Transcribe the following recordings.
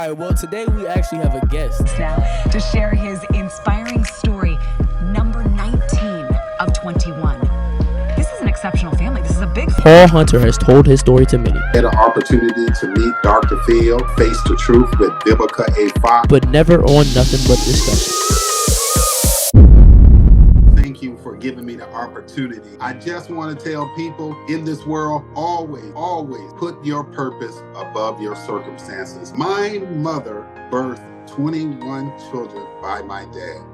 right, well, today we actually have a guest now to share his inspiring story, number 19 of 21. This is an exceptional family. This is a big... Paul Hunter has told his story to many. Had an opportunity to meet Dr. Phil, Face the Truth with Vivica A. Fox. But never on Nothing But Discussion. Thank you for giving me the opportunity. I just want to tell people in this world, always put your purpose above your circumstances. My mother birthed 21 children by my dad.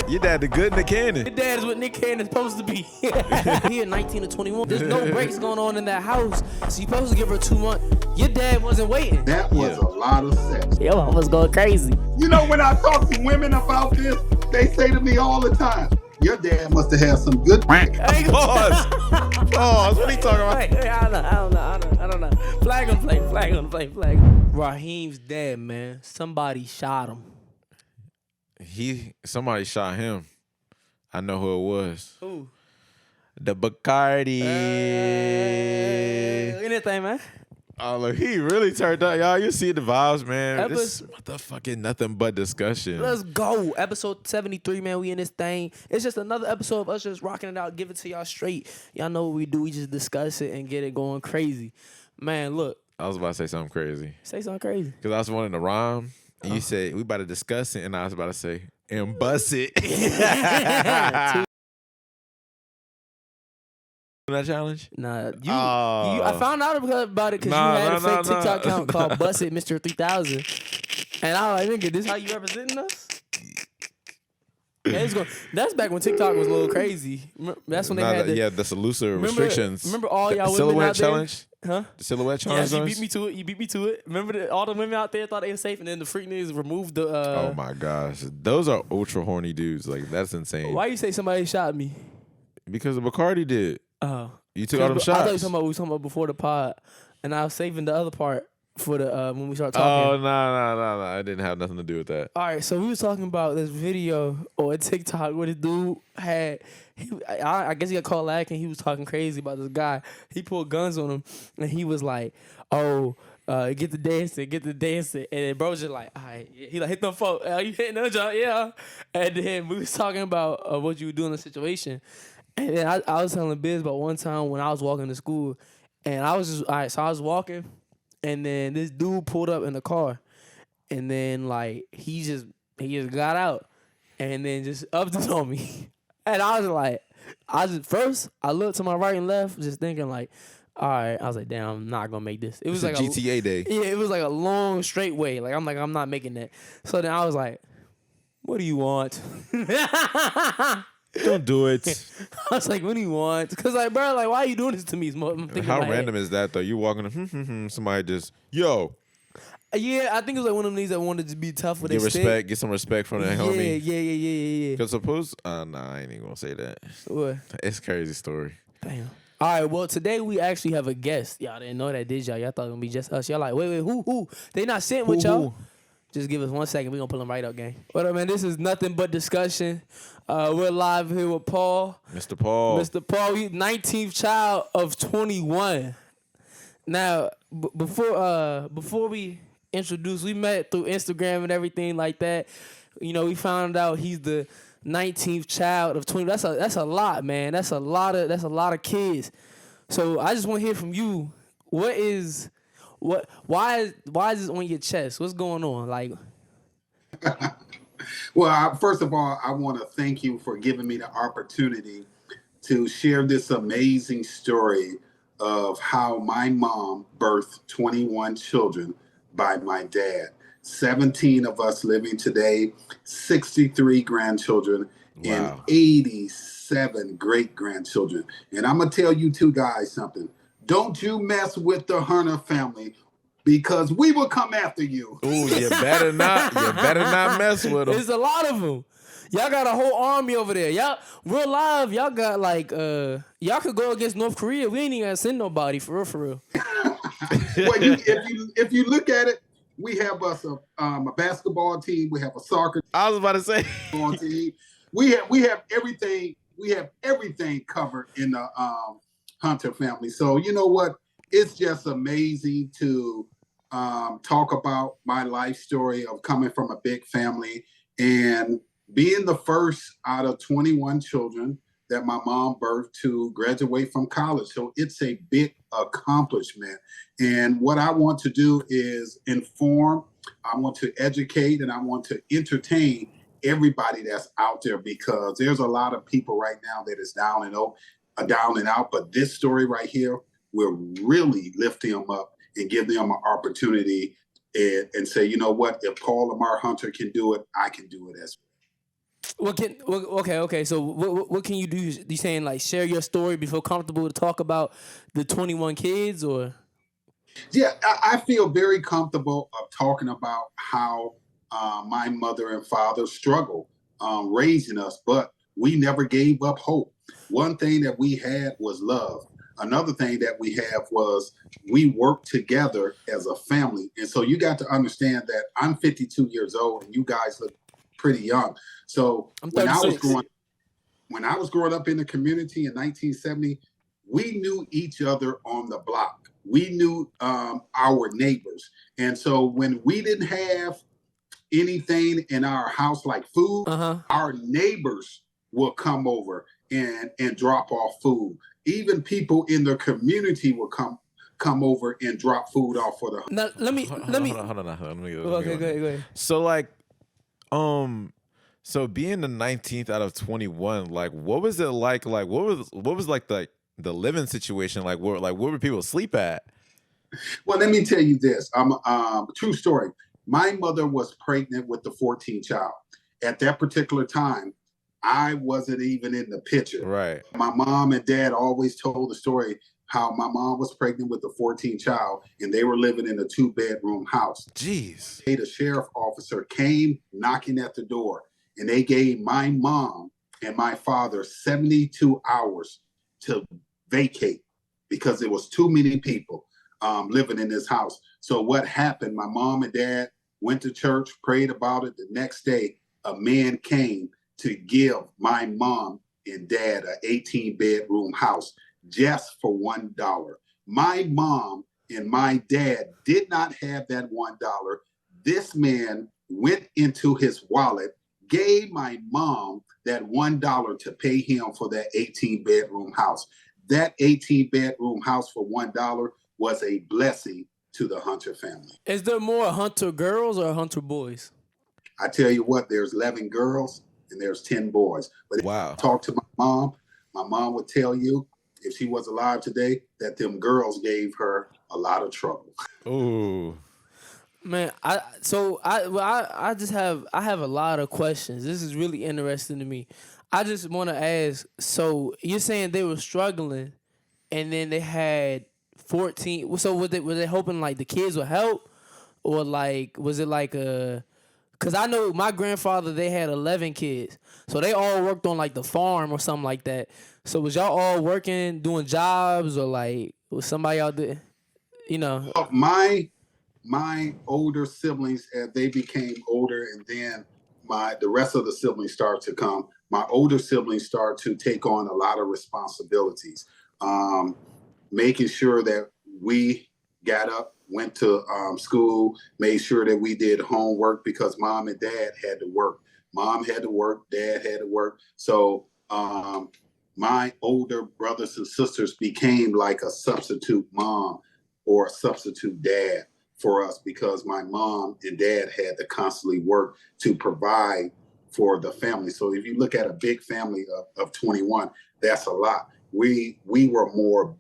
Your dad the good Nick Cannon. Your dad is what Nick Cannon's supposed to be. He at 19 or 21. There's no breaks going on in that house. So you supposed to give her 2 months. Your dad wasn't waiting. That was a lot of sex. Yo, I was going crazy. You know, when I talk to women about this, they say to me all the time, your dad must have had some good... Pause. What are you talking about? Wait, I don't know. Flag on play. Raheem's dead, man. Somebody shot him. Somebody shot him. I know who it was. Who? The Bacardi. Anything, man. Oh, look, he really turned up, y'all. You see the vibes, man. This motherfucking Nothing But Discussion. Let's go. Episode 73, man. We in this thing. It's just another episode of us just rocking it out, give it to y'all straight. Y'all know what we do. We just discuss it and get it going crazy. Man, look. I was about to say something crazy. Say something crazy. Because I was wanting to rhyme, and you said, we about to discuss it, and I was about to say, and bust it. That challenge? Nah, I found out about it because you had a fake TikTok account called Bust It Mr. 3000. And I was like, nigga, this how you representing us? That's back when TikTok was a little crazy. That's when they had the looser restrictions. Remember all y'all women silhouette out there? challenge? Huh? The silhouette challenge? Yes, you beat me to it. Remember all the women out there thought they were safe, and then the freak niggas removed the... oh my gosh. Those are ultra horny dudes. Like, that's insane. Why you say somebody shot me? Because of Bacardi did. Oh. You took all them shots. I thought we were talking about before the pod, and I was saving the other part for the when we start talking. Oh, no. I didn't have nothing to do with that. All right, so we was talking about this video on TikTok where this dude had, I guess he got caught lacking. He was talking crazy about this guy. He pulled guns on him, and he was like, oh, get the dancing. And then bro's just like, all right. He like, hit them folk. You hitting them, John? Yeah. And then we was talking about what you would do in the situation. And then I was telling Bizz about one time when I was walking to school, and I was just, all right, so I was walking, and then this dude pulled up in the car, and then, like, he just got out, and then just upped it on me. And I was like, first, I looked to my right and left, just thinking, like, all right. I was like, damn, I'm not going to make this. It was like a GTA day. Yeah, it was like a long, straight way. Like, I'm not making that. So then I was like, what do you want? Don't do it. I was like, what do you want? Because, like, bro, like, why are you doing this to me? How random is that, though? You walking to somebody just, yo. Yeah, I think it was like one of them niggas that wanted to be tough with get respect, get some respect from that homie. Yeah. Because suppose, nah, I ain't even going to say that. What? It's a crazy story. Damn. All right, well, today we actually have a guest. Y'all didn't know that, did y'all? Y'all thought it was going to be just us. Y'all like, wait, who? They not sitting with y'all? Who? Just give us 1 second. We're going to pull them right up, gang. What up, man? This is Nothing But Discussion. We're live here with Paul. Mr. Paul. He's 19th child of 21. Now, before we introduce, we met through Instagram and everything like that. You know, we found out he's the 19th child of 20. That's a lot, man. That's a lot of kids. So I just want to hear from you. Why is this on your chest? What's going on? Like, well, first of all, I want to thank you for giving me the opportunity to share this amazing story of how my mom birthed 21 children by my dad. 17 of us living today, 63 grandchildren, and 87 great-grandchildren. And I'm going to tell you two guys something. Don't you mess with the Hunter family, because we will come after you. Ooh, you better not mess with them. There's a lot of them. Y'all got a whole army over there. Y'all, real live, y'all got like, y'all could go against North Korea. We ain't even gonna send nobody, for real. Well, if you look at it, we have us a basketball team. We have a soccer team. I was about to say. Team. We have everything. We have everything covered in the Hunter family. So you know what? It's just amazing to talk about my life story of coming from a big family and being the first out of 21 children that my mom birthed to graduate from college. So it's a big accomplishment. And what I want to do is inform, I want to educate, and I want to entertain everybody that's out there, because there's a lot of people right now that is down and out. But this story right here will really lift them up and give them an opportunity and say, you know what, if Paul Lamar Hunter can do it, I can do it as well. Okay. So what can you do? You saying like share your story, be feel comfortable to talk about the 21 kids, or? Yeah, I feel very comfortable of talking about how my mother and father struggled raising us, but we never gave up hope. One thing that we had was love. Another thing that we have was we worked together as a family. And so you got to understand that I'm 52 years old and you guys look pretty young. So when I was growing up in the community in 1970, we knew each other on the block. We knew our neighbors. And so when we didn't have anything in our house like food, our neighbors will come over and drop off food. Even people in the community will come over and drop food off for the. Now, let me. Hold on. Okay, go ahead. So like, so being the 19th out of 21, like, what was it like? Like, what was like the living situation like? Where would people sleep at? Well, let me tell you this. True story. My mother was pregnant with the 14th child. At that particular time, I wasn't even in the picture. Right. My mom and dad always told the story how my mom was pregnant with the 14th child and they were living in a 2-bedroom house. Jeez. The sheriff officer came knocking at the door and they gave my mom and my father 72 hours to vacate because there was too many people living in this house. So what happened, my mom and dad went to church, prayed about it. The next day, a man came to give my mom and dad an 18-bedroom house just for $1. My mom and my dad did not have that $1. This man went into his wallet, gave my mom that $1 to pay him for that 18-bedroom house. That 18-bedroom house for $1 was a blessing to the Hunter family. Is there more Hunter girls or Hunter boys? I tell you what, there's 11 girls and there's 10 boys. But if you talk to my mom would tell you, if she was alive today, that them girls gave her a lot of trouble. Ooh. Man, I have a lot of questions. This is really interesting to me. I just want to ask, so you're saying they were struggling and then they had 14. So were they hoping like the kids would help, or like was it like a? Cause I know my grandfather, they had 11 kids, so they all worked on like the farm or something like that. So was y'all all working, doing jobs, or like was somebody out there, you know? My older siblings, as they became older, and then the rest of the siblings started to come. My older siblings started to take on a lot of responsibilities. Making sure that we got up, went to school, made sure that we did homework because mom and dad had to work. Mom had to work, dad had to work. So my older brothers and sisters became like a substitute mom or a substitute dad for us because my mom and dad had to constantly work to provide for the family. So if you look at a big family of 21, that's a lot. We were more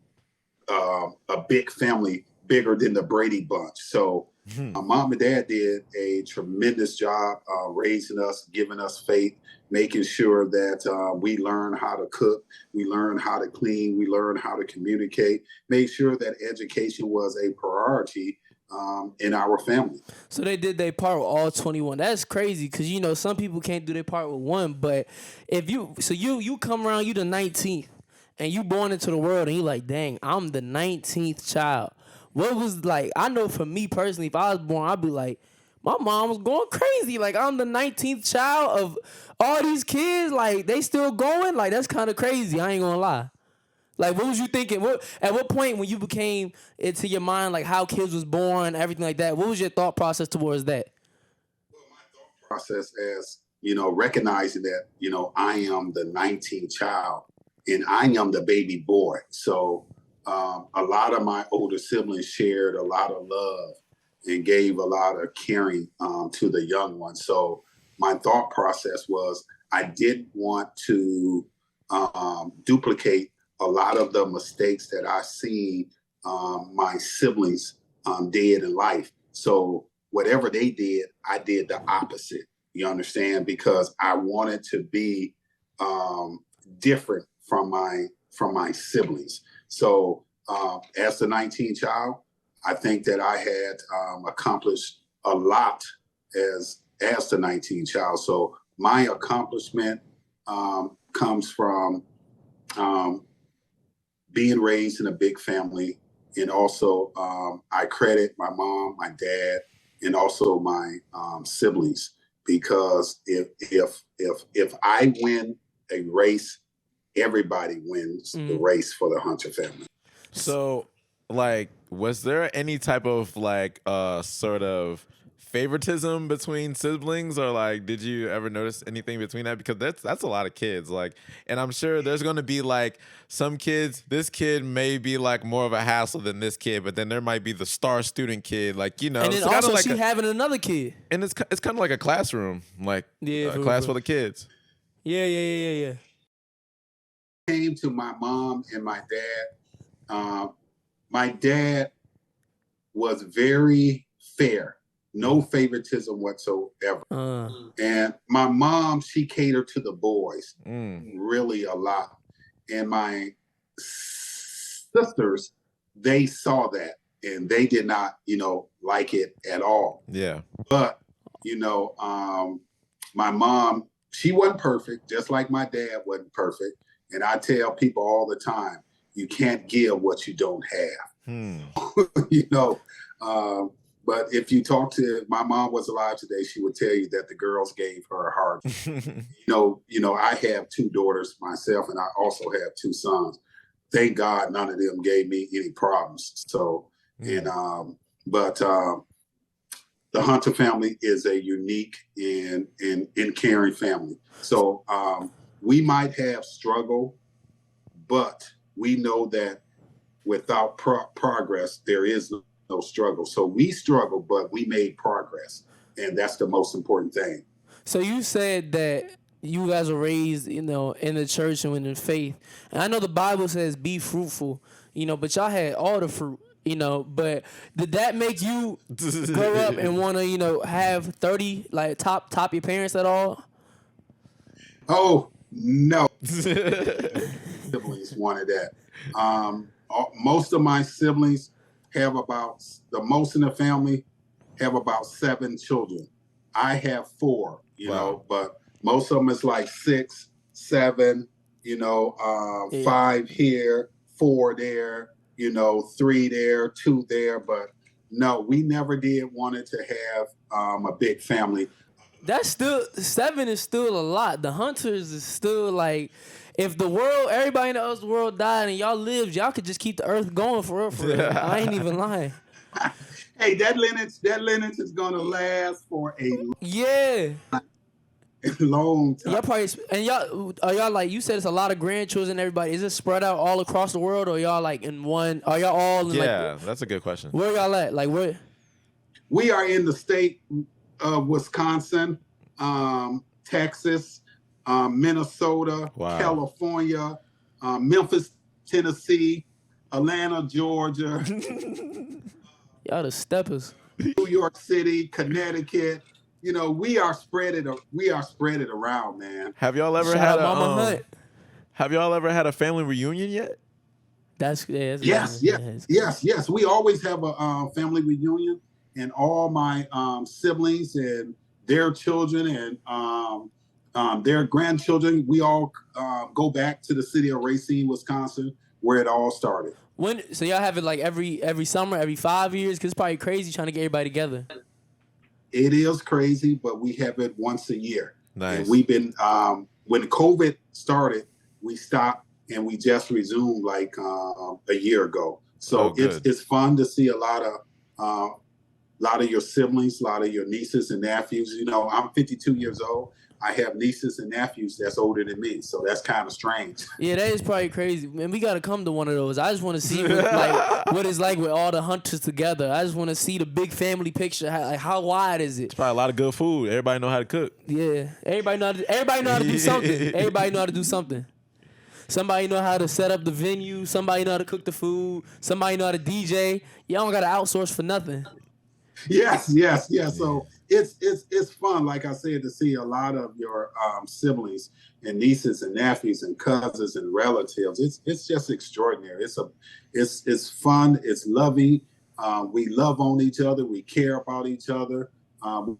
a big family, bigger than the Brady Bunch. So my mom and dad did a tremendous job raising us, giving us faith, making sure that we learn how to cook, we learn how to clean, we learn how to communicate, made sure that education was a priority in our family. So they did their part with all 21. That's crazy because, you know, some people can't do their part with one. But if you come around, you the 19th, and you born into the world, and you like, dang, I'm the 19th child. What was like, I know for me personally, if I was born, I'd be like, my mom was going crazy. Like, I'm the 19th child of all these kids. Like, they still going. Like, that's kind of crazy. I ain't gonna lie. Like, what was you thinking? At what point when you became into your mind, like how kids was born, everything like that? What was your thought process towards that? Process as, you know, recognizing that, you know, I am the 19th child and I am the baby boy. So a lot of my older siblings shared a lot of love and gave a lot of caring to the young ones. So my thought process was I didn't want to duplicate a lot of the mistakes that I seen my siblings did in life. So whatever they did, I did the opposite. You understand? Because I wanted to be different from my siblings. So as the 19th child, I think that I had accomplished a lot as the 19th child. So my accomplishment comes from being raised in a big family, and also I credit my mom, my dad, and also my siblings, because if I win a race, everybody wins the race for the Hunter family. So, like, was there any type of like sort of favoritism between siblings, or like did you ever notice anything between that? Because that's a lot of kids, like, and I'm sure there's going to be like some kids, this kid may be like more of a hassle than this kid, but then there might be the star student kid, like, you know, And then it's also like she having another kid. and it's kind of like a classroom, like Yeah, a class for the kids. Yeah. Came to my mom and my dad. My dad was very fair, no favoritism whatsoever. And my mom, she catered to the boys really a lot. And my sisters, they saw that and they did not, you know, like it at all. Yeah. But, you know, my mom, she wasn't perfect, just like my dad wasn't perfect. And I tell people all the time, you can't give what you don't have. You know, but if you talk to, my mom was alive today, she would tell you that the girls gave her a heart. You know, I have 2 daughters myself, and I also have 2 sons. Thank God none of them gave me any problems. So, and but the Hunter family is a unique and caring family. So we might have struggle, but we know that without progress, there is no struggle. So we struggled, but we made progress. And that's the most important thing. So you said that you guys were raised, you know, in the church and in the faith. And I know the Bible says be fruitful, you know, but y'all had all the fruit, you know. But did that make you grow up and want to, you know, have 30, like top your parents at all? Oh, no. Siblings wanted that. Most of my siblings have the most in the family have about 7 children. I have 4, you know, but most of them is like 6, 7, you know, 5 here, 4 there, you know, 3 there, 2 there. But no, we never did wanted to have a big family. That's still 7 is still a lot. The Hunters is still like, if the world, everybody in the other world died and y'all lived, y'all could just keep the earth going for real, for real. I ain't even lying. Hey, that lineage is gonna last for a long time. Y'all probably, and y'all are y'all like, you said it's a lot of grandchildren. Everybody, is it spread out all across the world, or y'all like in one? Are y'all all in Yeah, that's a good question. Where y'all at? Like where? We are in the state of Wisconsin, Texas, Minnesota, California, Memphis, Tennessee, Atlanta, Georgia. Y'all the steppers. New York City, Connecticut. You know, we are spread it around, man. Have y'all ever had a family reunion yet? Yes. We always have a family reunion, and all my siblings and their children and their grandchildren, we all go back to the city of Racine, Wisconsin, where it all started. So y'all have it like every summer, every 5 years? Because it's probably crazy trying to get everybody together. It is crazy, but we have it once a year. Nice. And we've been, when COVID started, we stopped and we just resumed like a year ago. So good. it's fun to see a lot of your siblings, a lot of your nieces and nephews. You know, I'm 52 years old. I have nieces and nephews that's older than me, so that's kind of strange. Yeah, that is probably crazy. Man, we got to come to one of those. I just want to see what it's like with all the hunters together. I just want to see the big family picture. How wide is it? It's probably a lot of good food. Everybody know how to cook. Yeah, everybody know how to do something. Everybody know how to do something. Somebody know how to set up the venue. Somebody know how to cook the food. Somebody know how to DJ. Y'all don't got to outsource for nothing. Yes. So it's fun, like I said, to see a lot of your siblings and nieces and nephews and cousins and relatives. It's just extraordinary. It's fun. It's loving. We love on each other. We care about each other.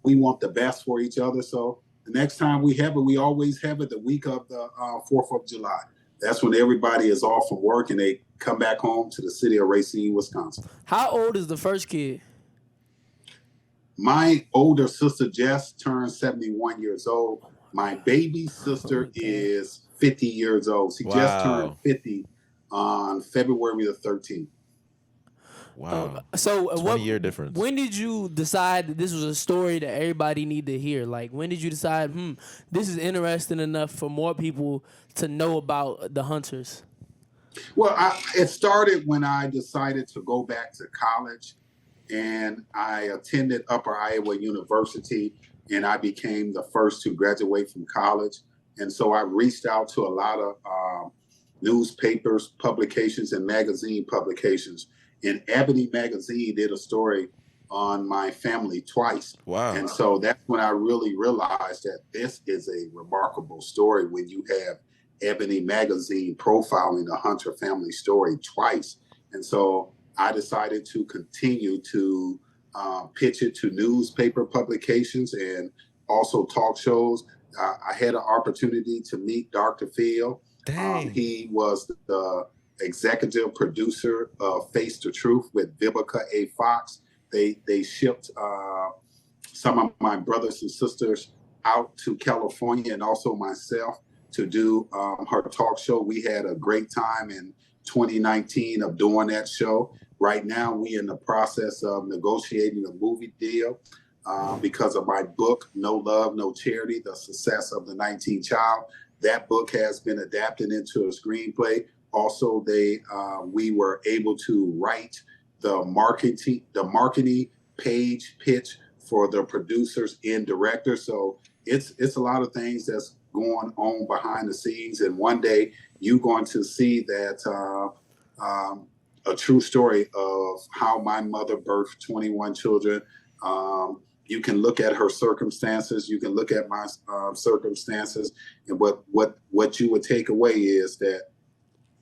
We want the best for each other. So the next time we have it, we always have it the week of the 4th of July. That's when everybody is off from work and they come back home to the city of Racine, Wisconsin. How old is the first kid? My older sister Jess turned 71 years old. My baby sister is 50 years old. She just turned 50 on February the 13th. Wow. So 20-year difference. When did you decide that this was a story that everybody need to hear? Like, when did you decide, this is interesting enough for more people to know about the hunters? Well, it started when I decided to go back to college, and I attended Upper Iowa University, and I became the first to graduate from college. And so I reached out to a lot of newspapers, publications, and magazine publications. And Ebony Magazine did a story on my family twice. Wow. And so that's when I really realized that this is a remarkable story when you have Ebony Magazine profiling the Hunter family story twice. And so I decided to continue to pitch it to newspaper publications and also talk shows. I had an opportunity to meet Dr. Phil. He was the executive producer of Face the Truth with Vivica A. Fox. They shipped some of my brothers and sisters out to California and also myself to do her talk show. We had a great time in 2019 of doing that show. Right now, we in the process of negotiating a movie deal because of my book, No Love, No Charity, The Success of the 19th Child. That book has been adapted into a screenplay. Also, we were able to write the marketing page pitch for the producers and directors. So it's a lot of things that's going on behind the scenes. And one day you're going to see that a true story of how my mother birthed 21 children. You can look at her circumstances. You can look at my circumstances. And what you would take away is that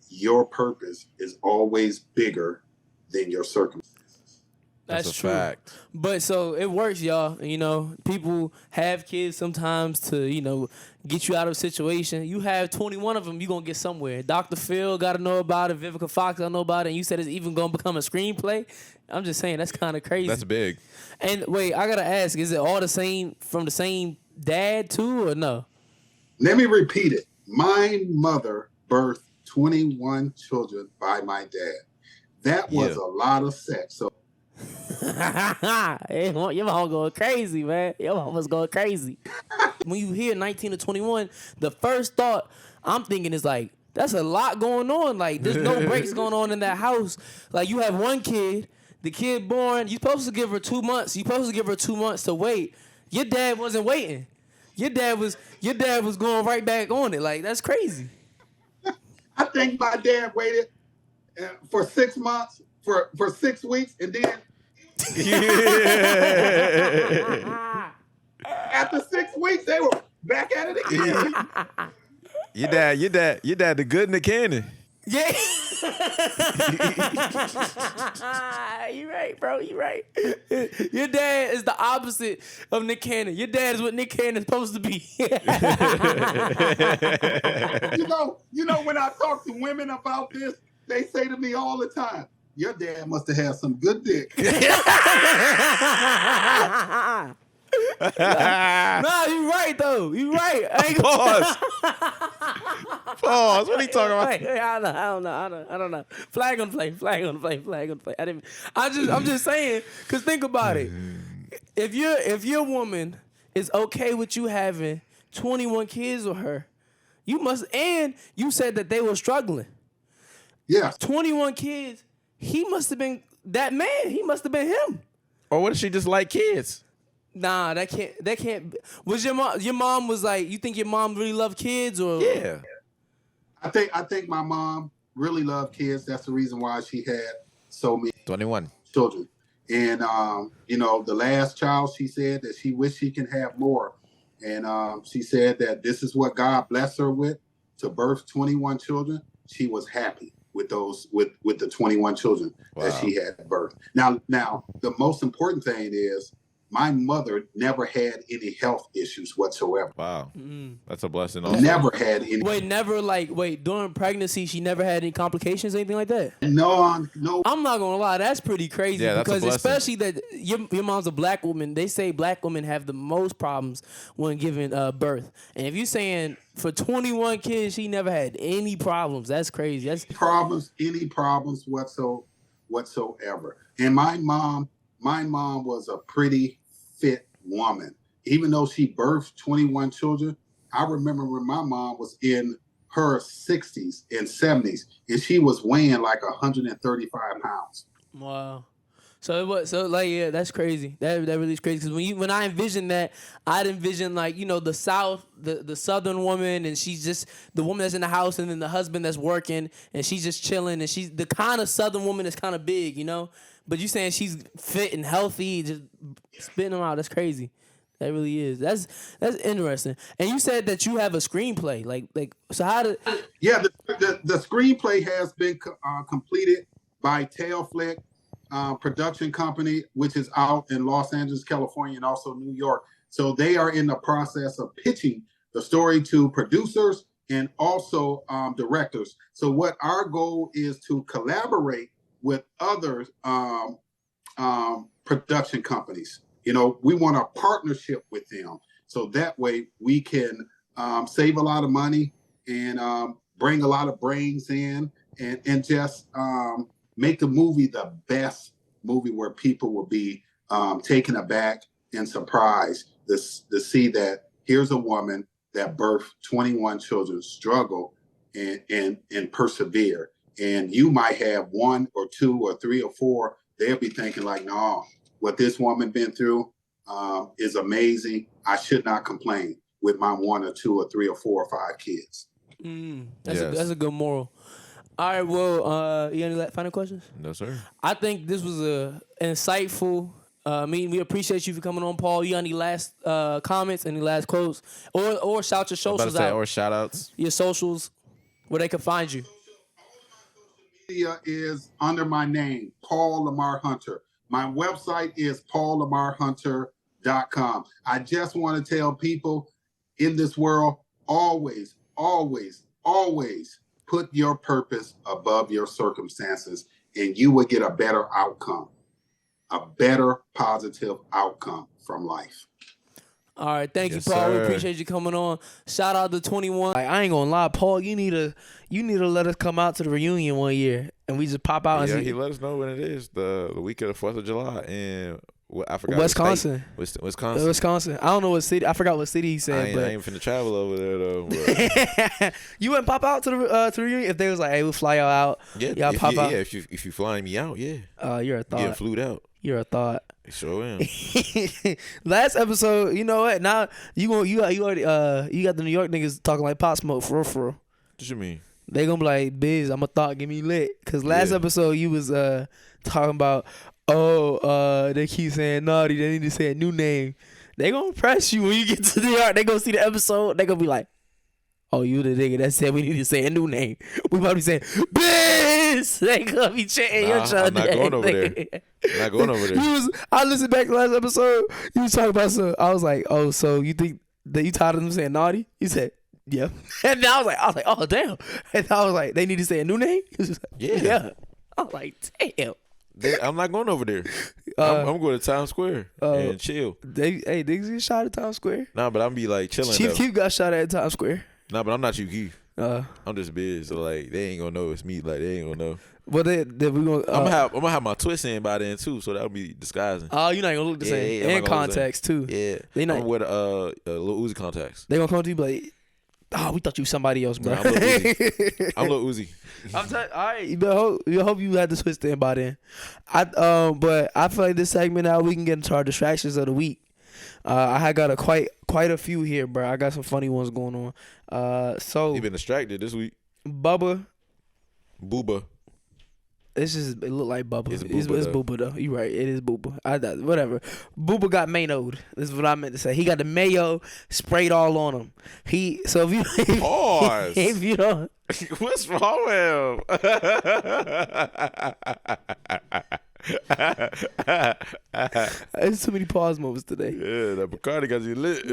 your purpose is always bigger than your circumstances. That's a true. fact. But so it works, y'all. You know, people have kids sometimes to, get you out of a situation. You have 21 of them, you're going to get somewhere. Dr. Phil got to know about it. Vivica Fox got to know about it. And you said it's even going to become a screenplay. I'm just saying, that's kind of crazy. That's big. And wait, I got to ask, is it all the same, from the same dad too, or no? Let me repeat it. My mother birthed 21 children by my dad. That was a lot of sex. So Hey, your mom going crazy, man. Your mom was going crazy. When you hear 19 to 21, the first thought I'm thinking is like, that's a lot going on. Like, there's no breaks going on in that house. Like, you have one kid, the kid born, you're supposed to give her 2 months. You're supposed to give her 2 months to wait. Your dad wasn't waiting. Your dad was going right back on it. Like, that's crazy. I think my dad waited for 6 months, for 6 weeks, and then after 6 weeks, they were back at it again. Your dad, the good in the cannon. Yeah. You right, bro. You right. Your dad is the opposite of Nick Cannon. Your dad is what Nick Cannon is supposed to be. You know, when I talk to women about this, they say to me all the time, your dad must have had some good dick. Nah, you right though. You right. I ain't Pause. Pause. What are you talking about? Wait, I don't know. Flag on the play. I'm just saying, cause think about it. If your woman is okay with you having 21 kids with her, you must. And you said that they were struggling. Yes. 21 kids. He must have been that man. He must have been him. Or what if she just like kids? Nah, that can't. Was your mom? Your mom was like. You think your mom really loved kids, or Yeah. I think my mom really loved kids. That's the reason why she had so many 21 children. And the last child, she said that she wished she can have more. And she said that this is what God blessed her with, to birth 21 children. She was happy with those with the 21 children that she had at birth. Now the most important thing is my mother never had any health issues whatsoever. Wow. That's a blessing also. Never had any. Wait, during pregnancy, she never had any complications, anything like that? No. I'm not gonna lie, that's pretty crazy. Yeah, that's a because blessing. especially that your mom's a black woman. They say black women have the most problems when giving birth. And if you're saying for 21 kids, she never had any problems, that's crazy. That's Any problems whatsoever. And my mom was a pretty fit woman. Even though she birthed 21 children, I remember when my mom was in her 60s and 70s, and she was weighing like 135 pounds. wow. That's crazy. That really is crazy. Because when I envision that, I'd envision the South, the Southern woman, and she's just the woman that's in the house, and then the husband that's working, and she's just chilling, and she's the kind of Southern woman that's kind of big, But you saying she's fit and healthy, just spitting them out. That's crazy. That really is. That's interesting. And you said that you have a screenplay. So how did? Yeah, the screenplay has been completed by Tailflick production company, which is out in Los Angeles, California, and also New York. So they are in the process of pitching the story to producers and also directors. So what our goal is to collaborate with other production companies. We want a partnership with them. So that way we can save a lot of money and bring a lot of brains in and just make the movie the best movie where people will be taken aback and surprised to see that here's a woman that birthed 21 children, struggle and persevere. And you might have one or two or three or four. They'll be thinking like, no, what this woman been through is amazing. I should not complain with my one or two or three or four or five kids. That's a good moral. All right, well, you got any final questions? No, sir. I think this was an insightful meeting. We appreciate you for coming on, Paul. You got any last comments, any last quotes? Or shout your socials out. Or shout outs. Your socials, where they can find you. Media is under my name, Paul Lamar Hunter. My website is paullamarhunter.com. I just want to tell people in this world, always, always, always put your purpose above your circumstances, and you will get a better outcome, a better positive outcome from life. All right, thank Yes, you, Paul. sir. We appreciate you coming on. Shout out to 21. I ain't gonna lie, Paul. You need to let us come out to the reunion one year, and we just pop out. Yeah, and see. he let us know when it is, the week of the 4th of July, and I forgot. Wisconsin. Wisconsin. Wisconsin. I don't know what city. I forgot what city he said. I ain't finna travel over there though. You wouldn't pop out to the reunion if they was like, "Hey, we'll fly y'all out." Yeah, y'all pop out. Yeah, if you flying me out, yeah. You're a thought. Getting flued out. You're a thought. Sure am. Last episode, you know what? Now you got the New York niggas talking like Pop Smoke for real. What you mean? They gonna be like, Bizz, I'm a thought, get me lit. Cause last episode you was talking about, they keep saying naughty, they need to say a new name. They gonna press you when you get to New York. They gonna see the episode. They gonna be like, oh, you the nigga that said we need to say a new name. We about to be saying, Bizz! They gonna be chanting your child. I'm not going over there. I'm not going over there. I listened back to last episode. You was talking about some. I was like, oh, so you think that you tired of them saying naughty? He said, yeah. And I was like, oh damn. And I was like, they need to say a new name? He was just like, yeah. I was like, damn. I'm not going over there. I'm going to Times Square and chill. They get shot at Times Square. Nah, but I'm be like chilling. Chief Keef got shot at Times Square. Nah, but I'm not Chief Keef. I'm just Bizz, so like they ain't gonna know it's me. Like they ain't gonna know. Well, we gonna. I'm gonna have my twist in by then too, so that'll be disguising. Oh, you're not gonna look the same. I'm And not gonna look the same. contacts too. Yeah, They not. I'm with Lil Uzi contacts. They gonna come to you like, oh, we thought you was somebody else, bro. Nah, I'm Lil Uzi. I'm Lil Uzi. I'm telling. All right, you hope you had the twist in by then. But I feel like this segment now we can get into our distractions of the week. I had got quite a few here, bro. I got some funny ones going on. So You been distracted this week. Bubba. Booba. It look like Bubba. It's It's Booba, though. Booba though. You right. It is Booba. Whatever. Booba got Mano'd. This is what I meant to say. He got the mayo sprayed all on him. So if you Pause. if you don't, What's wrong with him? there's too many pause moments today. Yeah, that Bacardi got you lit.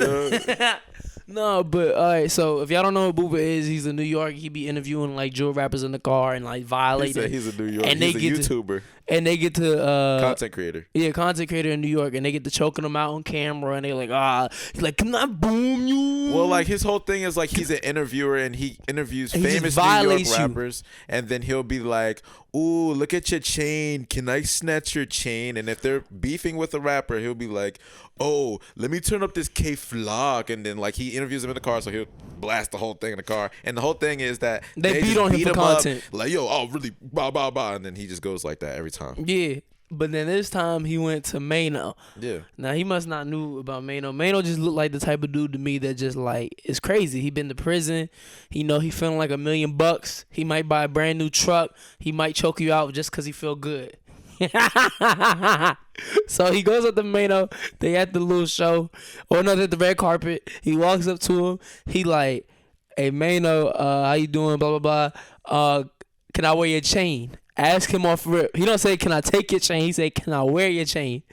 No, but all right. So if y'all don't know who Booba is, he's in New York. He be interviewing like drill rappers in the car and like He violating. said he's a New York. And He's they a get to- YouTuber, And they get to content creator. Yeah, content creator in New York, and they get to choking him out on camera, and they're like, he's like, can I boom you? Well, like his whole thing is like he's an interviewer and he interviews And he just famous New York violates you. rappers, and then he'll be like, "Ooh, look at your chain. Can I snatch your chain?" And if they're beefing with a rapper, he'll be like, "Oh, let me turn up this K Flock," and then like he interviews him in the car, so he'll blast the whole thing in the car. And the whole thing is that They beat just on him for up, content. like, "Yo, oh really, blah blah blah," and then he just goes like that every time. Yeah, but then this time he went to Mano. Yeah. Now he must not knew about Mano. Mano just looked like the type of dude to me that just like is crazy. He been to prison. He know he feeling like $1 million. He might buy a brand new truck. He might choke you out just cause he feel good. So he goes up to Mano. They at the little show, or no, at the red carpet. He walks up to him. He like, "Hey Mano, how you doing? Blah blah blah. Can I wear your chain?" Ask him off rip. He don't say, "Can I take your chain?" He say, "Can I wear your chain?"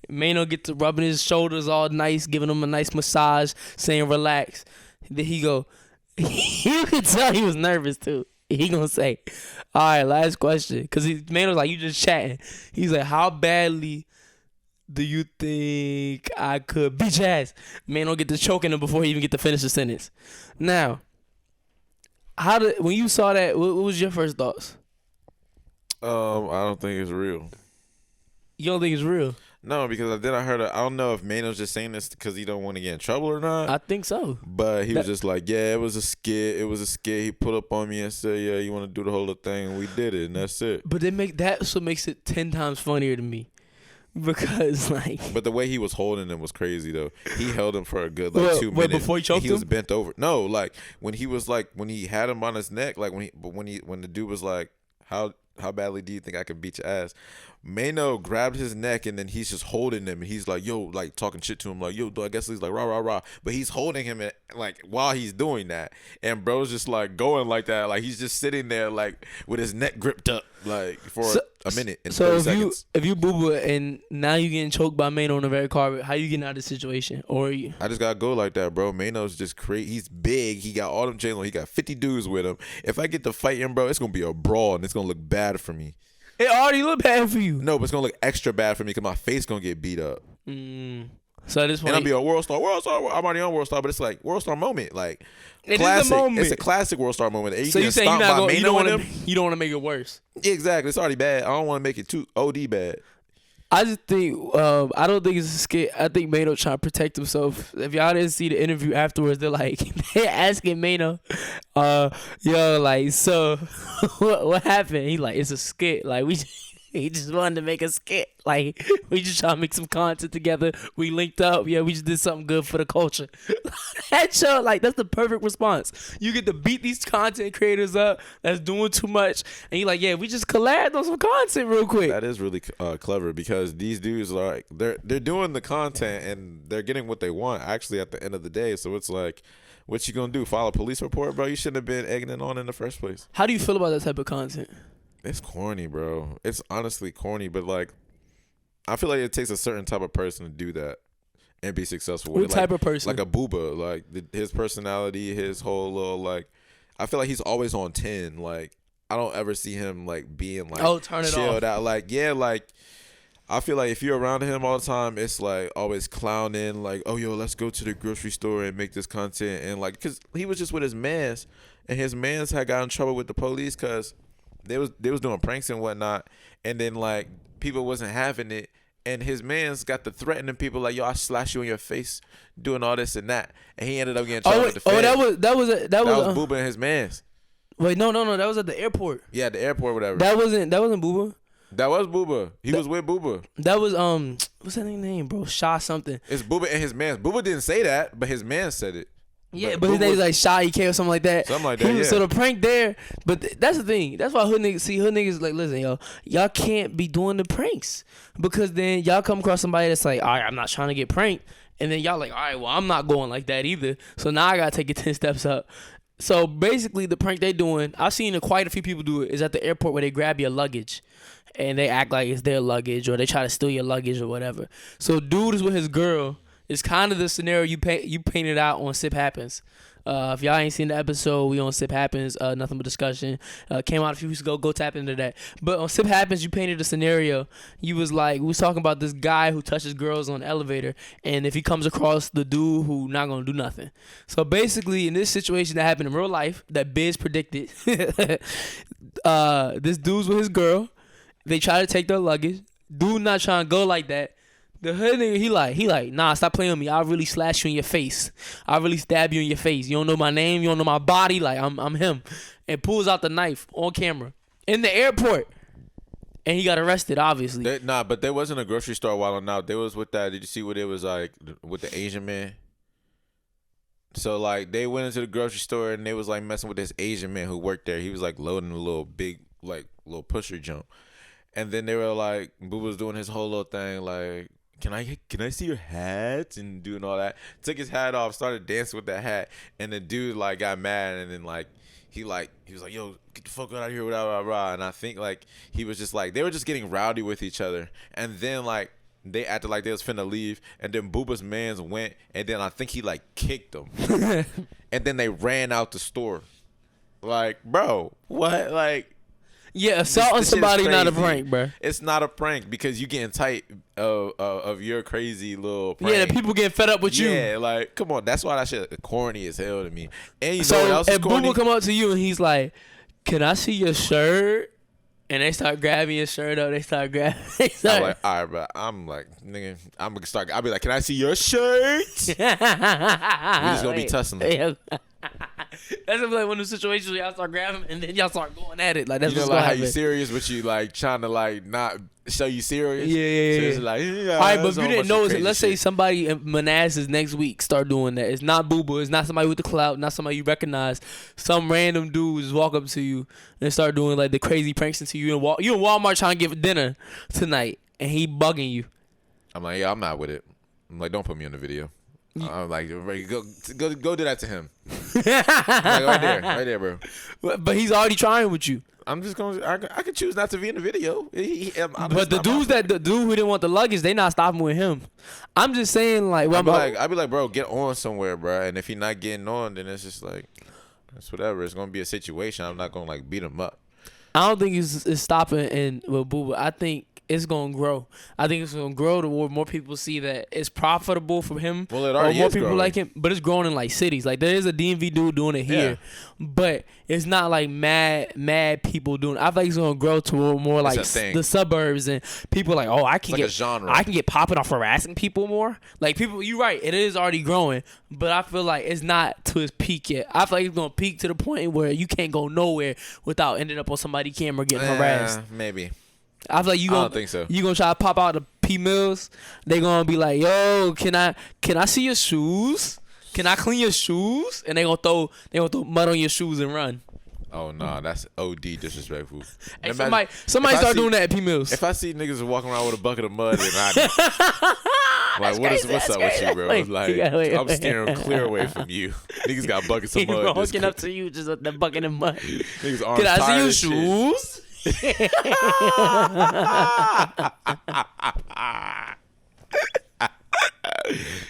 Mano get to rubbing his shoulders all nice, giving him a nice massage, saying relax. Then he go, you can tell he was nervous too. He gonna say, "All right, last question." Cause Mano's like, "You just chatting." He's like, "How badly do you think I could beat your ass?" Mano get to choking him before he even get to finish the sentence. Now, when you saw that, what was your first thoughts? I don't think it's real. You don't think it's real? No, because then I heard. I don't know if Mano's just saying this because he don't want to get in trouble or not. I think so. But he was just like, "Yeah, it was a skit. It was a skit." He put up on me and said, "Yeah, you want to do the whole thing?" And we did it, and that's it. But that's what makes it 10 times funnier to me, because like. But the way he was holding him was crazy though. He held him for a good 2 minutes. Wait, before he choked he was him? bent over. No, like when he was like when he had him on his neck, like when the dude was like, How badly do you think I can beat your ass? Mano grabbed his neck and then he's just holding him and he's like, "Yo," like talking shit to him like, "Yo, I guess he's like rah rah rah," but he's holding him like while he's doing that, and bro's just like going like that, like he's just sitting there like with his neck gripped up like for a minute and 30 seconds. If you Booba and now you getting choked by Mano on the red carpet, how you getting out of the situation? Or you? I just gotta go like that, bro. Mano's just crazy. He's big. He got all them chains on. He got 50 dudes with him. If I get to fight him, bro, it's gonna be a brawl and it's gonna look bad for me. It already look bad for you. No, but it's gonna look extra bad for me because my face gonna get beat up. So at this point, And I'll be a world star. I'm already on world star, but it's like world star moment. Like It is a classic. moment. It's a classic world star moment. so you saying you don't want to make it worse? Exactly. It's already bad. I don't want to make it too OD bad. I just think I don't think it's a skit. I think Mano trying to protect himself. If y'all didn't see the interview afterwards, they're like they're asking Mano, "Yo, like, so what happened?" He like, "It's a skit. Like he just wanted to make a skit. Like we just trying to make some content together. We linked up. Yeah, we just did something good for the culture." That show, like, that's the perfect response. You get to beat these content creators up that's doing too much, and you like, "Yeah, we just collabed on some content real quick." That is really clever because these dudes are like they're doing the content and they're getting what they want actually at the end of the day. So it's like, what you gonna do? File a police report, bro? You shouldn't have been egging it on in the first place. How do you feel about that type of content? It's corny, bro. It's honestly corny, but like, I feel like it takes a certain type of person to do that and be successful with What it. type of person? Like a Booba, like his personality, his whole little like. I feel like he's always on 10. Like I don't ever see him like being like turn it chilled off. out. Like yeah, like I feel like if you're around him all the time, it's like always clowning, like, oh, yo, let's go to the grocery store and make this content. And like, because he was just with his mans, and his mans had got in trouble with the police because they was doing pranks and whatnot. And then like people wasn't having it. And his mans got to threatening people like, yo, I'll slash you in your face, doing all this and that. And he ended up getting in trouble with the feds. That was Booba and his mans. Wait, no, that was at the airport. Yeah, the airport, whatever. That wasn't Booba. That was Booba. He was with Booba. That was what's that name, bro? Shaw something. It's Booba and his man. Booba didn't say that, but his man said it. Yeah, but his name's like Shaw EK or something like that. Something like that. Yeah. So the prank there, but that's the thing. That's why hood niggas like, listen, y'all can't be doing the pranks because then y'all come across somebody that's like, all right, I'm not trying to get pranked, and then y'all like, all right, well, I'm not going like that either. So now I gotta take it 10 steps up. So basically, the prank they doing, I've seen quite a few people do it, is at the airport where they grab your luggage. And they act like it's their luggage, or they try to steal your luggage or whatever. So dude is with his girl. It's kind of the scenario you painted out on Sip Happens. If y'all ain't seen the episode, we on Sip Happens, Nothing But Discussion. Came out a few weeks ago. Go tap into that. But on Sip Happens, you painted a scenario. You was like, we was talking about this guy who touches girls on the elevator, and if he comes across the dude who not gonna do nothing. So basically, in this situation that happened in real life, that Bizz predicted, this dude's with his girl. They try to take their luggage. Dude not trying to go like that. The hood nigga, he like, nah, stop playing with me. I'll really slash you in your face. I'll really stab you in your face. You don't know my name. You don't know my body. Like, I'm him. And pulls out the knife on camera in the airport. And he got arrested, obviously. But there wasn't a grocery store while out. There was with that. Did you see what it was like with the Asian man? So, like, they went into the grocery store and they was, like, messing with this Asian man who worked there. He was, like, loading a little big, like, little pusher jump. And then they were like, Boo was doing his whole little thing, like, can I see your hat? And doing all that. Took his hat off, started dancing with that hat. And the dude, like, got mad. And then, like, he was like, yo, get the fuck out of here, blah, blah, blah. And I think, like, he was just, like, they were just getting rowdy with each other. And then, like, they acted like they was finna leave. And then Booba's mans went. And then I think he, like, kicked them. And then they ran out the store. Like, bro, what? Like, yeah, assaulting somebody not a prank, bro. It's not a prank because you getting tight of your crazy little prank. Yeah, the people getting fed up with you. Yeah, like, come on. That's why that shit corny as hell to me. And you know what else is corny? corny? Boo will come up to you and he's like, can I see your shirt? And they start grabbing your shirt up. They start grabbing. I'm like, all right, bro. I'm like, nigga, I'm gonna start. I'll be like, can I see your shirt? We just gonna be tussling. That's like one of the situations where y'all start grabbing and then y'all start going at it. Like, that's you know, what's like gonna how happen. you serious, but you like trying to like not show you serious. Yeah. So it's like, yeah, all right, but if you didn't know, let's say somebody in Manassas next week start doing that. It's not Boo Boo. It's not somebody with the clout. Not somebody you recognize. Some random dude just walk up to you and start doing like the crazy pranks into you. You in Walmart trying to get dinner tonight, and he bugging you. I'm like, yeah, I'm not with it. I'm like, don't put me on the video. I'm like, go do that to him. Like, right there, bro. But he's already trying with you. I'm just gonna. I could choose not to be in the video. But the dude who didn't want the luggage, they not stopping with him. I'm just saying, like, I'd be like, bro, get on somewhere, bro. And if he not getting on, then it's just like, it's whatever. It's gonna be a situation. I'm not gonna like beat him up. I don't think it's stopping with Boo Boo. I think it's gonna grow. I think it's gonna grow to where more people see that it's profitable for him. Well, it already or more is people growing. like him, but it's growing in like cities. Like there is a DMV dude doing it here, but it's not like mad people doing it. I think it's gonna grow to more like the suburbs and people like, oh, I can get a genre. I can get popping off harassing people more. Like people, you're right. It is already growing, but I feel like it's not to its peak yet. I feel like it's gonna peak to the point where you can't go nowhere without ending up on somebody's camera getting harassed. Maybe. I feel like I don't think so. You gonna try to pop out the P Mills. They gonna be like, yo, can I see your shoes? Can I clean your shoes? And they gonna throw mud on your shoes and run. Oh no, that's OD disrespectful. Hey, somebody start doing that at P Mills. If I see niggas walking around with a bucket of mud, and I like, what's up with you, bro? Like, I'm steering clear away from you. Niggas got buckets of mud. Walking up to you just with the bucket of mud. Niggas arms Can I see your tired shoes?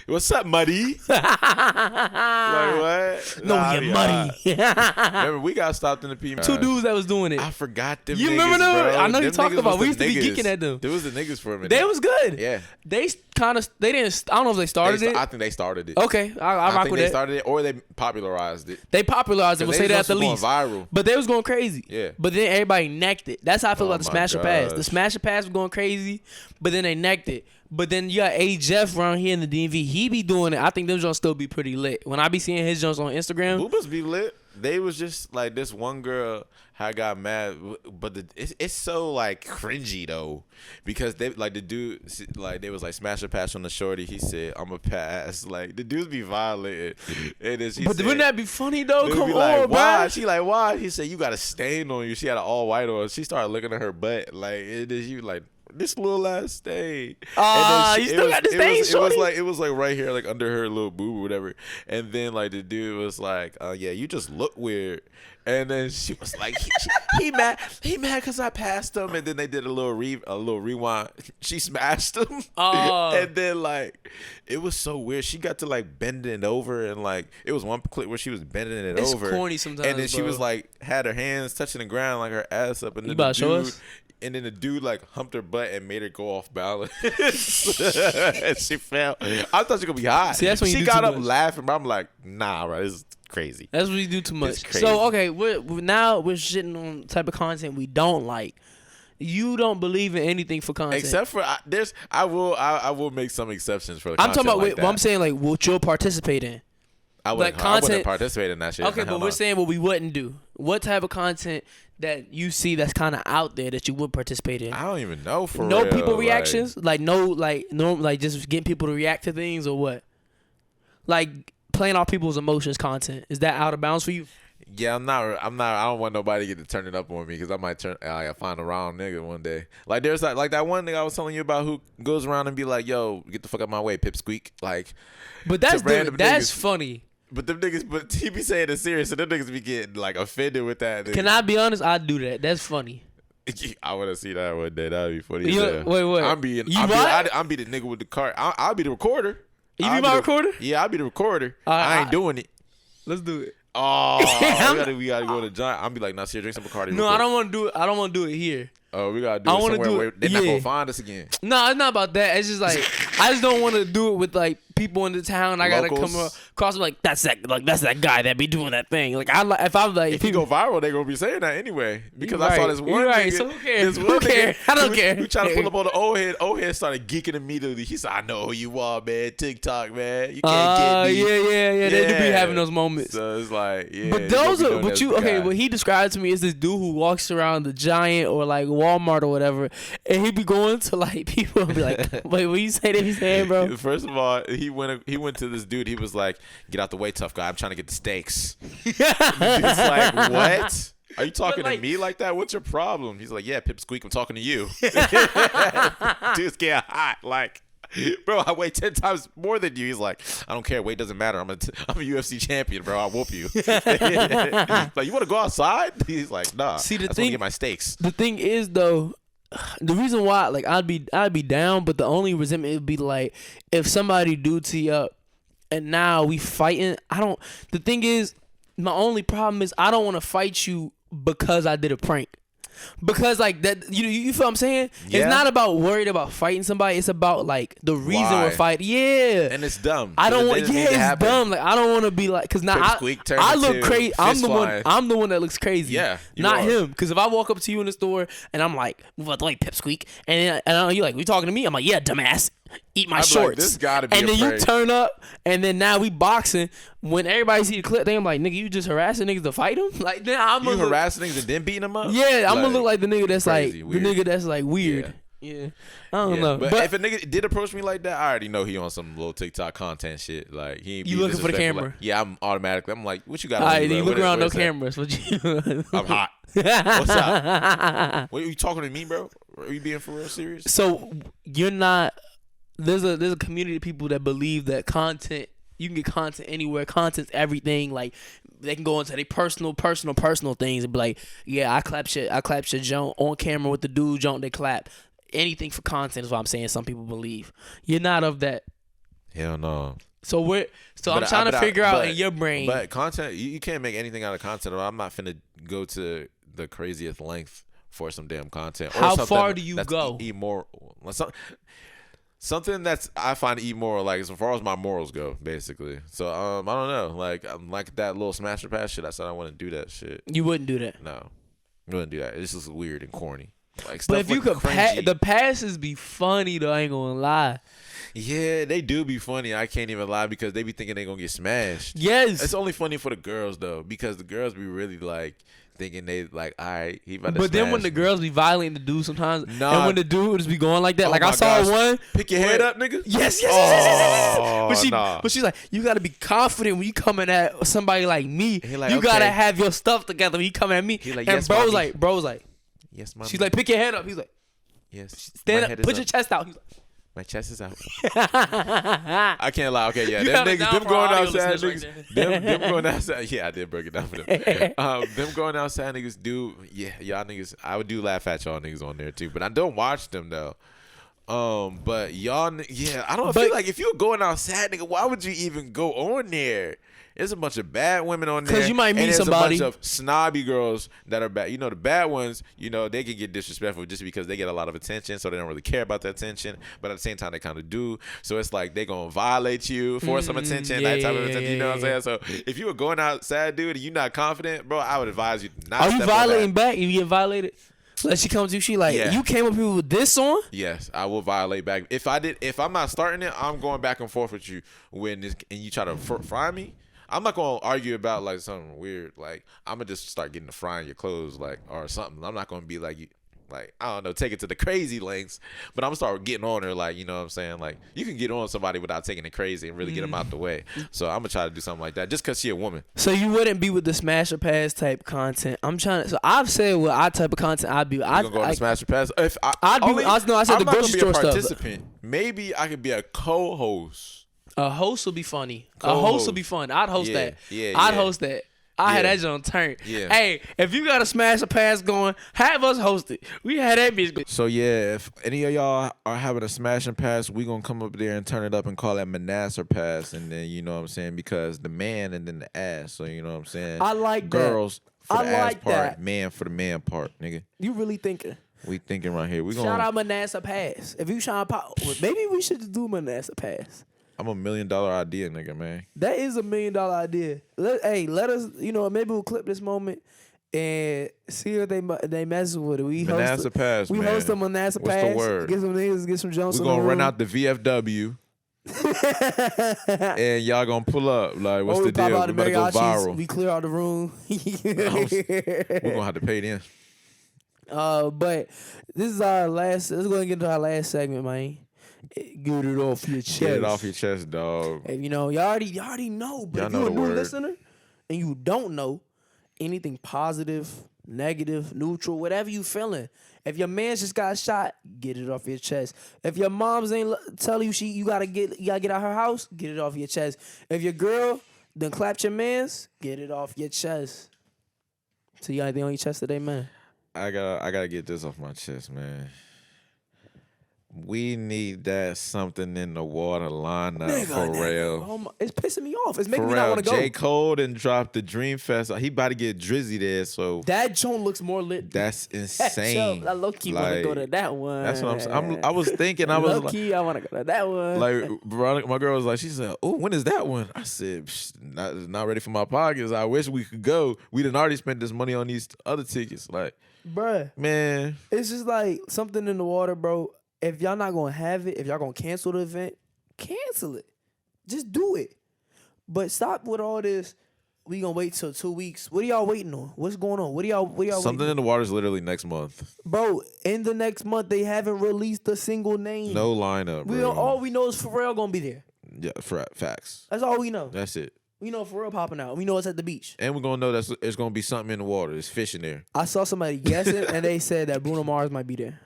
What's up, Muddy? Like what? No, you're muddy. Remember, we got stopped in the P. Two dudes that was doing it. I forgot them. You niggas, remember them? bro. I know you Them talking niggas about. was We used the to be niggas. geeking at them. They was the niggas for a minute. They was good. Yeah. They kind of. They didn't. I don't know if they started it. I think they started it. Okay, I rock think with they that. started it or they popularized it. They popularized it. We'll They say that was at the going least. viral. But they was going crazy. Yeah. But then everybody necked it. That's how I feel Oh about the my Smash or Pass. The gosh. Smash or Pass was going crazy, but then they necked it. But then you got A. Jeff around here in the DMV. He be doing it. I think them joints still be pretty lit. When I be seeing his joints on Instagram. Boobas be lit. They was just like this one girl had got mad, but it's so like cringy though, because they like the dude like they was like smash or pass on the shorty. He said I'm a pass. Like the dudes be violent, and then she But said, wouldn't that be funny though? dude Come be on, like, why? bro. She like, why? He said you got a stain on you. She had an all white on. She started looking at her butt like, and then she was like, this little ass stain. You still got the stain, shorty? It was like right here, like under her little boob or whatever. And then like the dude was like, yeah, you just look weird. And then she was like, he mad because I passed him. And then they did a little rewind. She smashed him. Oh. And then like it was so weird. She got to like bending it over, and like it was one clip where she was bending it It's over. corny sometimes, And then she bro. was like had her hands touching the ground, like her ass up. And then about to show dude, us? and then the dude like humped her butt and made her go off balance. And she fell. I thought she was gonna be hot. See, that's when you she do got too up much. laughing, but I'm like, nah, bro, this is crazy. That's what you do too much. crazy. So okay, now we're shitting on the type of content we don't like. You don't believe in anything for content, Except for I will make some exceptions for the I'm content talking about like what I'm that. saying, like what you'll participate in. I like wouldn't content- participate in that shit. Okay, but we're saying what we wouldn't do. What type of content that you see that's kind of out there that you would participate in? I don't even know for No real. people like- reactions, like just getting people to react to things or what? Like playing off people's emotions content. Is that out of bounds for you? Yeah, I'm not. I don't want nobody to get to turn it up on me because I might find a wrong nigga one day. Like there's that one nigga I was telling you about who goes around and be like, "Yo, get the fuck out my way, pipsqueak." Like, But that's to random different. That's niggas. funny. But them niggas, but he be saying it serious, and them niggas be getting like offended with that. Can I be honest? I'd do that. That's funny. I want to see that one day. That'd be funny. as You- hell. wait, what? I'm You what? I'm be the nigga with the cart. I'll be the recorder. You I'll be my the- recorder? Yeah, I'll be the recorder. I ain't doing it. Let's do it. Oh, we gotta go to Giant. I'll be like, Nasir, drink some Bacardi. No, I don't want to do it. I don't want to do it here. Oh, we gotta do I it wanna somewhere do where it- they're not yeah. gonna find us again. No, it's not about that. It's just like I just don't want to do it with like people in the town. I gotta Locals. come across like that's that guy that be doing that thing. Like if I'm like If you go viral, they gonna be saying that anyway. Because You I saw right. this You one right. nigga. So who cares? This Who one cares? nigga, I don't he was- care. He trying to pull up on the old head. Old head started geeking immediately. He said, "I know who you are, man. TikTok, man. You can't get me." yeah. They do be Yeah. having those moments. So it's like, yeah. But you those gonna be are known what as you the okay. guy. What he described to me is this dude who walks around the Giant or like Walmart or whatever, and he be going to like people and be like, "Wait, what you say they be saying, bro?" First of all, he went to this dude. He was like, "Get out the way, tough guy. I'm trying to get the steaks." It's like, what? Are you talking like- to me like that? What's your problem? He's like, "Yeah, Pipsqueak, I'm talking to you." Dude's getting hot. Like, bro, I weigh 10 times more than you. He's like, "I don't care. Weight doesn't matter. I'm a UFC champion, bro. I'll whoop you." Like, you want to go outside? He's like, "Nah. See, the I just want thing- to get my steaks." The thing is though, the reason why like I'd be down, but the only resentment would be like if somebody do tee up and now we fighting. The thing is, my only problem is I don't want to fight you because I did a prank. Because like that, you feel what I'm saying? Yeah. It's not about worried about fighting somebody. It's about like the reason Why? we're fighting. Yeah, And it's dumb. I don't It want. didn't Yeah, need to it's happen. dumb. Like I don't want to be like, cause now Pipsqueak turned I look into crazy. I'm fist the one. flying. I'm the one that looks crazy. Yeah, you not are. him. Cause if I walk up to you in the store and I'm like, "Move out the way, Pipsqueak," and you like, "We talking to me?" I'm like, "Yeah, dumbass. Eat my I'm like, shorts." this gotta be and a then you prank. turn up, and then now we boxing. When everybody see the clip, they I'm like, "Nigga, you just harassing niggas to fight them?" Like then I'm You gonna harassing niggas and then beating them up? Yeah, I'm gonna look like the nigga that's crazy, like weird. the nigga that's like weird. Yeah, I don't know. But if a nigga did approach me like that, I already know he on some little TikTok content shit. Like he ain't You be looking for the disrespectful. camera? Like, yeah, I'm automatically. I'm like, what you got? all on right, you, then you bro? look around, no What is that? cameras. What you? I'm hot. What's up? What are you talking to me, bro? Are you being for real serious? So you're not. There's a community of people that believe that content. You can get content anywhere. Content's everything. Like they can go into their personal things and be like, "Yeah, I clap shit junk on camera with the dude junk. They clap anything for content." Is what I'm saying. Some people believe you're not of that. Hell no. So I'm But trying to figure out but- in your brain. But content, you can't make anything out of content. I'm not finna go to the craziest length for some damn content. How something far do you that's go? Immoral. Something that's I find immoral, like as far as my morals go, basically. So I don't know. Like that little smash or pass shit. I said I wouldn't do that shit. You wouldn't do that. No, I wouldn't do that. It's just weird and corny. Like, But stuff if you like could, the passes be funny though. I ain't gonna lie. yeah, they do be funny. I can't even lie because they be thinking they gonna get smashed. Yes. It's only funny for the girls though, because the girls be really like thinking they like, all right, he about to But then when smash the me. girls be violating the dude sometimes, Nah. and when the dude just be going like that, Oh like I my saw gosh. one. Pick your head up, nigga. Yes. Oh, But she's like, you gotta be confident when you coming at somebody like me. He like, you gotta okay. have your stuff together when you come at me. He like, and yes, bro's mommy. like, Yes, mom. she's like, pick your head up. He's like, yes. stand My up, head is put your chest out. He's My chest is out. like, I can't lie. Okay, yeah, You them got it niggas, down them for going audio outside listeners niggas, right them going outside. Yeah, I did break it down for them. Them going outside niggas do. Yeah, y'all niggas. I would do laugh at y'all niggas on there too, but I don't watch them though. But y'all, yeah, I don't feel like if you're going outside, nigga, why would you even go on there? There's a bunch of bad women on there. 'Cause you might meet and there's somebody. a bunch of snobby girls that are bad. You know, the bad ones, you know, they can get disrespectful just because they get a lot of attention, so they don't really care about the attention. But at the same time, they kind of do. So it's like they gonna violate you for some attention, that type of attention. You know what I'm saying? So if you were going outside, dude, and you're not confident, bro, I would advise you not. are to you step on violating that. back? You get violated? Like she comes to you, she like, Yeah. you came up here with this on? Yes, I will violate back. If I'm not starting it, I'm going back and forth with you and you try to fry me. I'm not gonna argue about like something weird. Like I'm gonna just start getting to frying your clothes, like or something. I'm not gonna be like you, like I don't know, take it to the crazy lengths. But I'm gonna start getting on her, like you know what I'm saying. Like you can get on somebody without taking it crazy and really get them out the way. So I'm gonna try to do something like that, just cause she a woman. So you wouldn't be with the smash or pass type content. I'm trying to. So I've said what I type of content I'd be. You gonna go on the smash or pass? If I'd be. only- I said the I'm not gonna grocery be store a stuff. participant. Maybe I could be a co-host. A host would be funny. A Co-host. host would be fun. I'd host Yeah, that. yeah, I'd yeah. host that. I had Yeah. that on turn. Yeah. Hey, if you got a smash or pass going, have us host it. We had that bitch go. So yeah, if any of y'all are having a smash and pass, we gonna come up there and turn it up and call that Manas or pass, and then you know what I'm saying, because the man and then the ass. So you know what I'm saying. I like that. girls for I the ass like part, that. man for the man part, nigga. You really thinking? We thinking right here. We Shout gonna. out Manassa Pass. If you trying to pop, maybe we should just do Manassa Pass. I'm $1 million idea, nigga, man. That is $1 million idea. Let us, maybe we'll clip this moment and see if they mess with it. We Manassa Pass, We man. host a Manassa What's the Pass. word? Get some niggas, get some jumps. We gonna run out the VFW. And y'all gonna pull up. Like, what's the deal? We The better go mariachis, viral. we clear out the room. We're gonna have to pay them. But this is our last. Let's go and get into our last segment, man. Get it off your chest. Get it off your chest, dog. Hey, y'all already know. But Y'all if know you're a the new word. listener and you don't know anything positive, negative, neutral, whatever you feeling, if your man just got shot, get it off your chest. If your mom's ain't tell you you gotta get out her house, get it off your chest. If your girl done clapped your mans, get it off your chest. So you got anything on your chest today, man? I gotta get this off my chest, man. We need that something in the water lineup for real. Oh my, it's pissing me off. It's For making me not real, want to go. J. Cole done dropped the Dream Fest. He about to get Drizzy there, so That joint looks more lit. that's insane. I low key want to Like, go to that one. That's what I'm saying. I was thinking, I was low key, I want to go to that one. like, Veronica, my girl was like, she said, "Oh, when is that one?" I said, not ready for my pockets. I wish we could go. We done already spent this money on these other tickets. Like, bruh, man, it's just like something in the water, bro. If y'all not gonna have it, if y'all gonna cancel the event, cancel it. Just do it. But stop with all this. We gonna wait till 2 weeks. What are y'all waiting on? What's going on? What are y'all something waiting in the water is literally next month. Bro, in the next month, they haven't released a single name. No lineup, We bro. don't, all we know is Pharrell gonna be there. Yeah, facts. That's all we know. That's it. We know Pharrell popping out. We know it's at the beach. And we're gonna know that there's gonna be something in the water. There's fish in there. I saw somebody guessing, and they said that Bruno Mars might be there.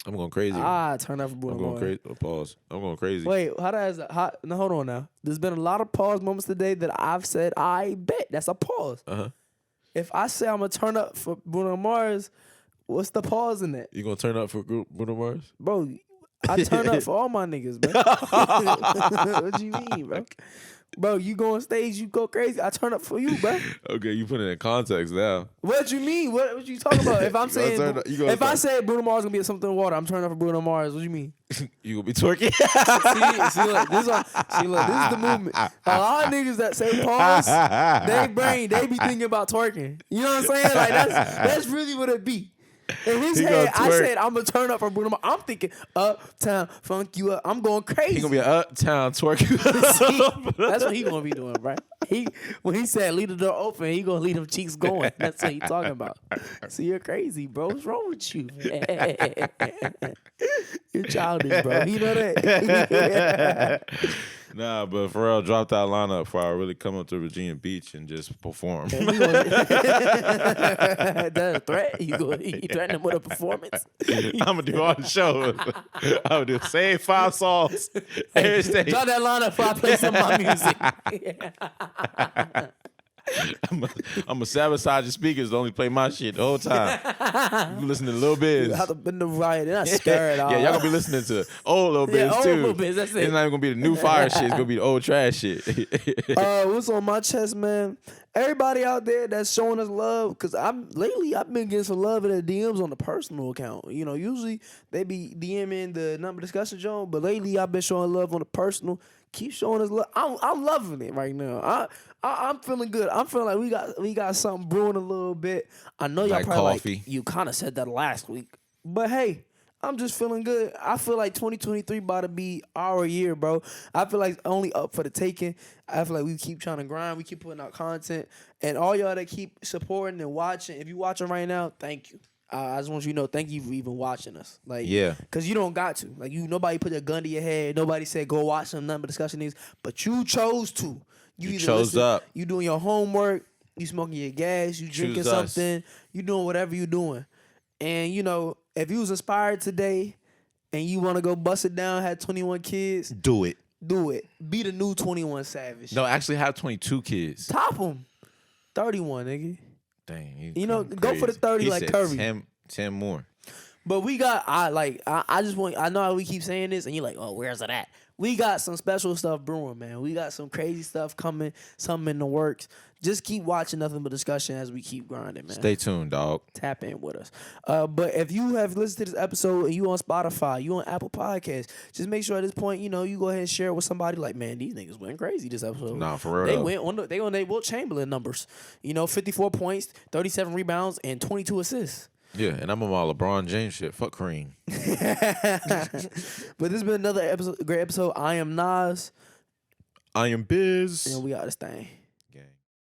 I'm going crazy. Turn up for Bruno I'm going Mars. crazy. Pause. I'm going crazy. Wait, no, hold on now. There's been a lot of pause moments today that I've said, I bet. That's a pause. Uh huh. If I say I'm going to turn up for Bruno Mars, what's the pause in that? You gonna turn up for Bruno Mars? Bro, I turn up for all my niggas, bro. What you mean, bro? Bro, you go on stage, you go crazy. I turn up for you, bro. Okay, you put it in context now. What you mean? What you talking about? If I'm saying, if I said Bruno Mars gonna be something in water, I'm turning up for Bruno Mars. What you mean? You gonna be twerking? see, look, this is the movement. A lot of niggas that say pause, they be thinking about twerking. You know what I'm saying? Like that's really what it be. In his head, I said I'm gonna turn up for Bruno Mars. I'm thinking uptown, funk you up. I'm going crazy. He gonna be an uptown twerking. See, that's what he gonna be doing, right? When he said leave the door open, he gonna leave them cheeks going. That's what he talking about. See, you're crazy, bro. What's wrong with you? You're childish, bro. You know that. Nah, but Pharrell dropped that lineup before I really come up to Virginia Beach and just perform. That's a threat. You threaten him with a performance. I'm gonna do all the shows. I'm gonna do same 5 songs every stage. Drop that lineup before I play some of my music. I'm gonna sabotage the speakers to only play my shit the whole time. You listen to Lil Bizz. I have to been the riot. They're not scared. Yeah, y'all gonna be listening to old Lil Bizz old too. Lil Bizz, that's it. It's not even gonna be the new fire shit. It's gonna be the old trash shit. What's on my chest, man? Everybody out there that's showing us love, cause lately I've been getting some love in the DMs on the personal account. You know, usually they be DMing the number discussion zone, but lately I've been showing love on the personal. Keep showing us love. I'm loving it right now. I'm feeling good. I'm feeling like we got something brewing a little bit. I know y'all like probably coffee. like you kind of said that last week, but hey, I'm just feeling good. I feel like 2023 about to be our year, bro. I feel like it's only up for the taking. I feel like we keep trying to grind. We keep putting out content, and all y'all that keep supporting and watching. If you watching right now, thank you. I just want you to know, thank you for even watching us. Like, yeah, because you don't got to. Like, nobody put a gun to your head. Nobody said go watch some number discussion these, but you chose to. You chose up. You doing your homework. You smoking your gas. You drinking something. You doing whatever you doing. And you know, if you was inspired today, and you want to go bust it down, had 21 kids, do it. Do it. Be the new 21 Savage. No, actually have 22 kids. Top them. 31, nigga. Dang, you know, crazy. go for the 30 he like said Curry. 10 more. But we got, I just want, I know how we keep saying this, and you're like, oh, where's it at? We got some special stuff brewing, man. We got some crazy stuff coming, something in the works. Just keep watching Nothing But Discussion as we keep grinding, man. Stay tuned, dog. Tap in with us. But if you have listened to this episode and you on Spotify, you on Apple Podcasts, just make sure at this point, you know, you go ahead and share it with somebody like, man, these niggas went crazy this episode. Nah, for real. They went on their Wilt Chamberlain numbers. You know, 54 points, 37 rebounds, and 22 assists. Yeah, and I'm on my LeBron James shit. Fuck Kareem. But this has been another great episode. I am Nas. I am Bizz. And we got this thing.